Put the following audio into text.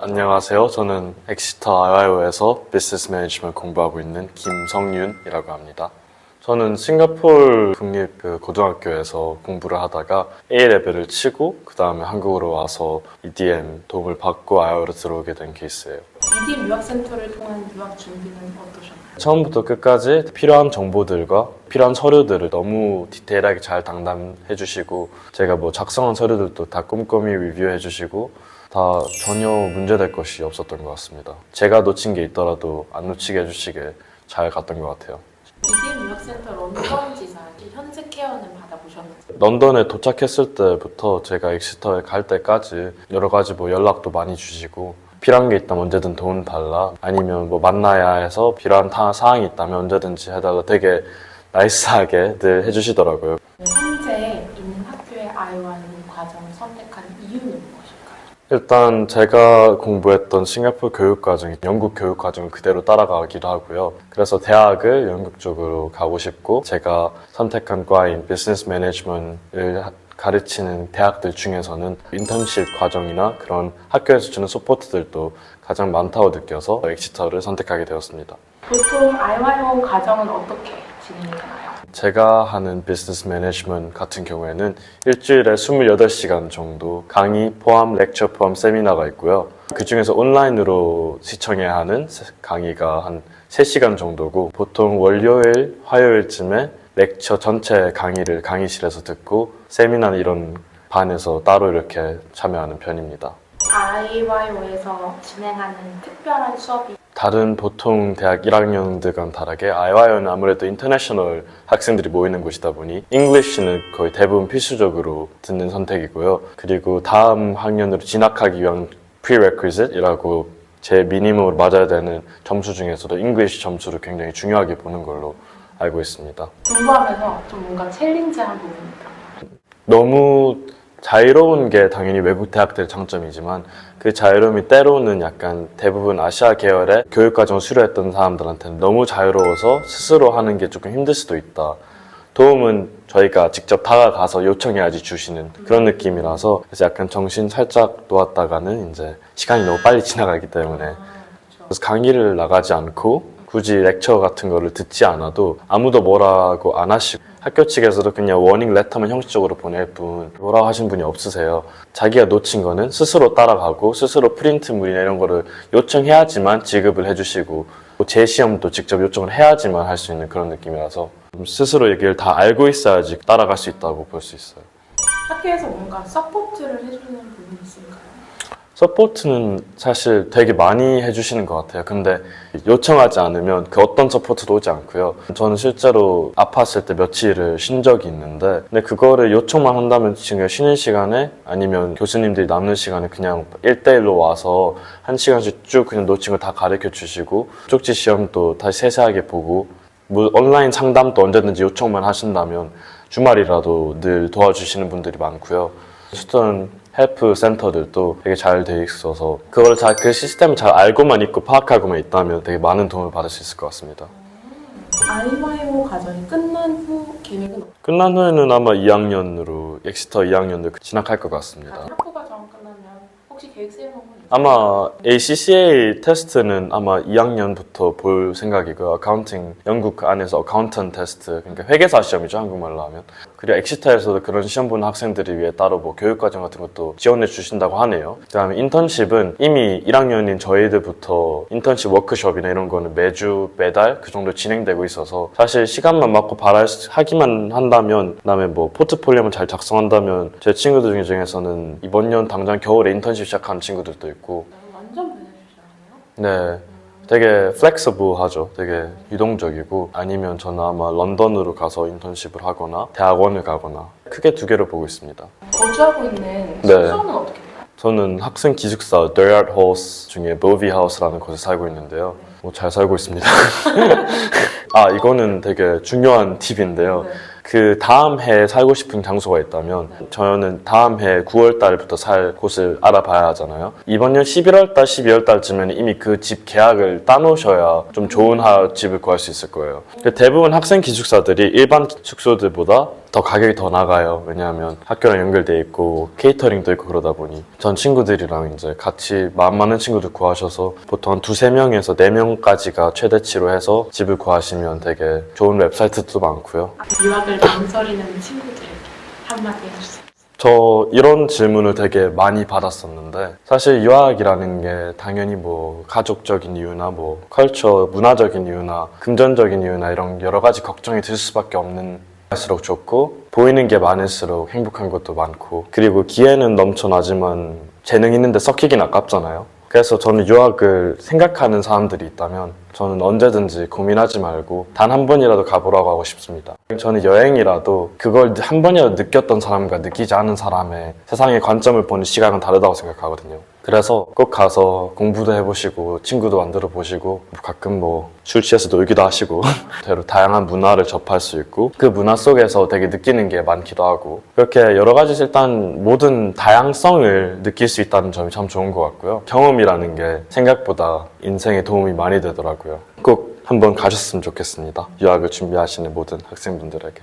안녕하세요. 저는 엑시터 IYO에서 비즈니스 매니지먼트 공부하고 있는 김성윤이라고 합니다. 저는 싱가포르 국립 고등학교에서 공부를 하다가 A레벨을 치고 그 다음에 한국으로 와서 EDM 도움을 받고 IYO로 들어오게 된 케이스예요. EDM 유학센터를 통한 유학 준비는 어떠셨나요? 처음부터 끝까지 필요한 정보들과 필요한 서류들을 너무 디테일하게 잘 담당해 주시고 제가 뭐 작성한 서류들도 다 꼼꼼히 리뷰해 주시고 다 전혀 문제될 것이 없었던 것 같습니다. 제가 놓친 게 있더라도 안 놓치게 해주시게 잘 갔던 것 같아요. EDM 유학센터 런던 지사 현재 케어는 받아보셨나요? 런던에 도착했을 때부터 제가 엑시터에 갈 때까지 여러 가지 뭐 연락도 많이 주시고 필요한 게 있다면 언제든 돈 달라 아니면 뭐 만나야 해서 필요한 사항이 있다면 언제든지 해달라 되게 나이스하게 늘 해주시더라고요. 현재 있는 학교의 IY 과정을 선택한 이유는 무엇일까요? 일단 제가 공부했던 싱가포르 교육과정이 영국 교육과정을 그대로 따라가기도 하고요. 그래서 대학을 영국 쪽으로 가고 싶고 제가 선택한 과인 비즈니스 매니지먼트를 가르치는 대학들 중에서는 인턴십 과정이나 그런 학교에서 주는 서포트들도 가장 많다고 느껴서 엑시터를 선택하게 되었습니다. 보통 IYO 과정은 어떻게 진행이 되나요? 제가 하는 비즈니스 매니지먼트 같은 경우에는 일주일에 28시간 정도 강의 포함 렉처 포함 세미나가 있고요. 그 중에서 온라인으로 시청해야 하는 강의가 한 3시간 정도고 보통 월요일, 화요일쯤에 렉처 전체 강의를 강의실에서 듣고 세미나는 이런 반에서 따로 이렇게 참여하는 편입니다. IYO에서 진행하는 특별한 수업이 다른 보통 대학 1학년들과는 다르게 IYO는 아무래도 인터내셔널 학생들이 모이는 곳이다 보니 잉글리시는 거의 대부분 필수적으로 듣는 선택이고요. 그리고 다음 학년으로 진학하기 위한 prerequisite이라고 제 미니멈으로 맞아야 되는 점수 중에서도 잉글리시 점수를 굉장히 중요하게 보는 걸로 알고 있습니다. 공부하면서 좀 뭔가 챌린지한 부분이 있다면? 너무 자유로운 게 당연히 외국 대학들의 장점이지만 그 자유로움이 때로는 약간 대부분 아시아 계열의 교육과정을 수료했던 사람들한테는 너무 자유로워서 스스로 하는 게 조금 힘들 수도 있다. 도움은 저희가 직접 다가가서 요청해야지 주시는 그런 느낌이라서 그래서 약간 정신 살짝 놓았다가는 이제 시간이 너무 빨리 지나가기 때문에 그래서 강의를 나가지 않고 굳이 렉처 같은 거를 듣지 않아도 아무도 뭐라고 안 하시고 학교 측에서도 그냥 워닝 레터만 형식적으로 보낼 뿐 뭐라고 하신 분이 없으세요. 자기가 놓친 거는 스스로 따라가고 스스로 프린트물이나 이런 거를 요청해야지만 지급을 해주시고 제 시험도 직접 요청을 해야지만 할 수 있는 그런 느낌이라서 스스로 얘기를 다 알고 있어야지 따라갈 수 있다고 볼 수 있어요. 학교에서 뭔가 서포트를 해주는 부분이 있을까요? 서포트는 사실 되게 많이 해주시는 것 같아요. 근데 요청하지 않으면 그 어떤 서포트도 오지 않고요. 저는 실제로 아팠을 때 며칠을 쉰 적이 있는데 근데 그거를 요청만 한다면 지금 쉬는 시간에 아니면 교수님들이 남는 시간에 그냥 1대1로 와서 1시간씩 쭉 그냥 놓친 거 다 가르쳐 주시고 쪽지 시험도 다시 세세하게 보고 뭐 온라인 상담도 언제든지 요청만 하신다면 주말이라도 늘 도와주시는 분들이 많고요. 스턴 헬프 센터들도 되게 잘 돼 있어서 그걸 그 시스템을 잘 알고만 있고 파악하고만 있다면 되게 많은 도움을 받을 수 있을 것 같습니다. IYO 과정이 끝난 후 계획은 어떠세요? 끝난 후에는 아마 2학년으로 엑시터 2학년으로 진학할 것 같습니다. 학부 과정 끝나면 혹시 계획 세우는 건 있어요? 아마 ACCA 테스트는 아마 2학년부터 볼 생각이고요. 어카운팅, 영국 안에서 어카운턴 테스트, 그러니까 회계사 시험이죠, 한국말로 하면. 그리고 엑시터에서도 그런 시험 보는 학생들을 위해 따로 뭐 교육과정 같은 것도 지원해 주신다고 하네요. 그 다음에 인턴십은 이미 1학년인 저희들부터 인턴십 워크숍이나 이런 거는 매주, 매달 그 정도 진행되고 있어서 사실 시간만 맞고 하기만 한다면 그 다음에 뭐 포트폴리오만 잘 작성한다면 제 친구들 중에서는 이번 년 당장 겨울에 인턴십 시작하는 친구들도 있고 완전 베네핏이라네요? 네, 되게 플렉서블하죠. 되게 유동적이고 아니면 저는 아마 런던으로 가서 인턴십을 하거나 대학원을 가거나 크게 두 개로 보고 있습니다. 거주하고 있는 숙소는 어떻게 돼요? 저는 학생 기숙사 Dryart House 중에 Bovey House라는 곳에 살고 있는데요. 잘 살고 있습니다. 아, 이거는 되게 중요한 팁인데요. 네. 그 다음 해에 살고 싶은 장소가 있다면 저는 다음 해 9월 달부터 살 곳을 알아봐야 하잖아요. 이번 년 11월 달, 12월 달쯤에는 이미 그 집 계약을 따놓으셔야 좀 좋은 집을 구할 수 있을 거예요. 대부분 학생 기숙사들이 일반 숙소들보다 더 가격이 더 나가요. 왜냐하면 학교랑 연결돼 있고 케이터링도 있고 그러다 보니 전 친구들이랑 이제 같이 마음 맞는 친구들 구하셔서 보통 한 2-3명에서 4명까지가 최대치로 해서 집을 구하시면 되게 좋은 웹사이트도 많고요. 유학을 망설이는 친구들에게 한마디 해주세요. 저 이런 질문을 되게 많이 받았었는데 사실 유학이라는 게 당연히 뭐 가족적인 이유나 뭐 컬처, 문화적인 이유나 금전적인 이유나 이런 여러 가지 걱정이 들 수밖에 없는 할수록 좋고 보이는 게 많을수록 행복한 것도 많고 그리고 기회는 넘쳐나지만 재능 있는데 썩히긴 아깝잖아요. 그래서 저는 유학을 생각하는 사람들이 있다면 저는 언제든지 고민하지 말고 단 한 번이라도 가보라고 하고 싶습니다. 저는 여행이라도 그걸 한 번이라도 느꼈던 사람과 느끼지 않은 사람의 세상의 관점을 보는 시각은 다르다고 생각하거든요. 그래서 꼭 가서 공부도 해보시고 친구도 만들어 보시고 가끔 뭐 술 취해서 놀기도 하시고 대로 다양한 문화를 접할 수 있고 그 문화 속에서 되게 느끼는 게 많기도 하고 그렇게 여러 가지 일단 모든 다양성을 느낄 수 있다는 점이 참 좋은 것 같고요. 경험이라는 게 생각보다 인생에 도움이 많이 되더라고요. 꼭 한번 가셨으면 좋겠습니다. 유학을 준비하시는 모든 학생분들에게.